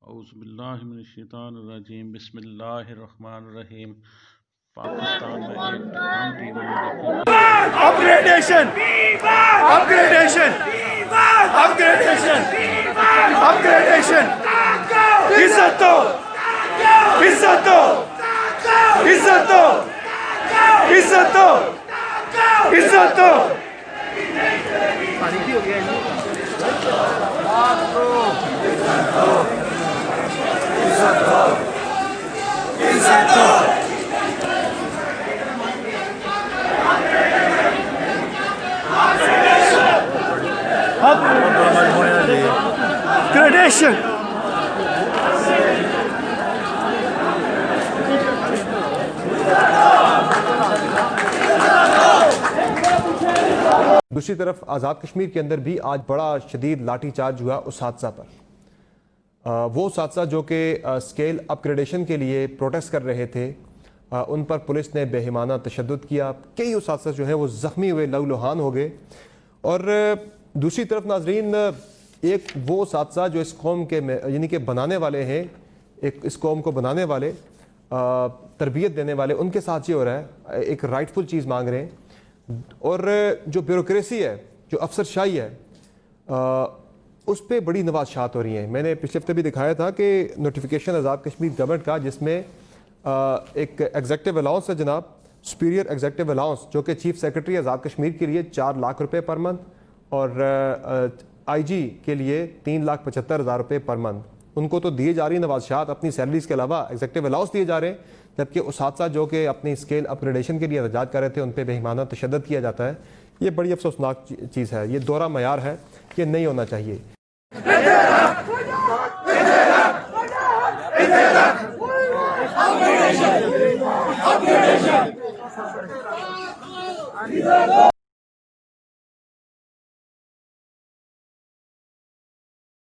औज़ुबिल्लाहिमिनश्शैतानिर्रजीम बिस्मिल्लाहिर्रहमानिर्रहीम। पाकिस्तान में एक हम टीवी में देखें अपग्रेडेशन अपग्रेडेशन अपग्रेडेशन अपग्रेडेशन इज्जत दो इज्जत दो इज्जत दो इज्जत दो इज्जत दो। Gradation. दूसरी तरफ आज़ाद कश्मीर के अंदर भी आज बड़ा शदीद लाठीचार्ज हुआ उस हादसा पर। वो हादसा जो कि स्केल अपग्रेडेशन के लिए प्रोटेस्ट कर रहे थे, उन पर पुलिस ने बेहिमाना तशद्दुद किया। कई उस हादसा जो है वो ज़ख्मी हुए, लहूलुहान हो गए। और दूसरी तरफ नाजरीन, एक वो हादसा जो इस कौम के यानी कि बनाने वाले हैं, इस कौम को बनाने वाले, तरबियत देने वाले, उनके साथ ये हो रहा है। एक राइटफुल चीज़ मांग रहे हैं और जो ब्यूरोक्रेसी है, जो अफसरशाही है, उस पर बड़ी नवाज़शात हो रही हैं। मैंने पिछले हफ्ते भी दिखाया था कि नोटिफिकेशन आज़ाद कश्मीर गवर्नमेंट का, जिसमें एक एग्जेक्टिव अलाउंस है जनाब, सुपीरियर एग्जेक्टिव अलाउंस, जो कि चीफ सेक्रेटरी आज़ाद कश्मीर के लिए 4 लाख रुपए पर मंथ और आईजी के लिए 3,75,000 रुपये पर मंथ। उनको तो दिए जा रही नवाज़शात अपनी सैलरीज के अलावा, एग्जेक्टिव अलाउंस दिए जा रहे हैं, जबकि उस हादसा जो कि अपनी स्केल अपग्रेडेशन के लिए एहतजाज कर रहे थे, उन पर बेईमाना तशद्दुद किया जाता है। ये बड़ी अफसोसनाक चीज़ है। ये दोहरा मयार है, ये नहीं होना चाहिए।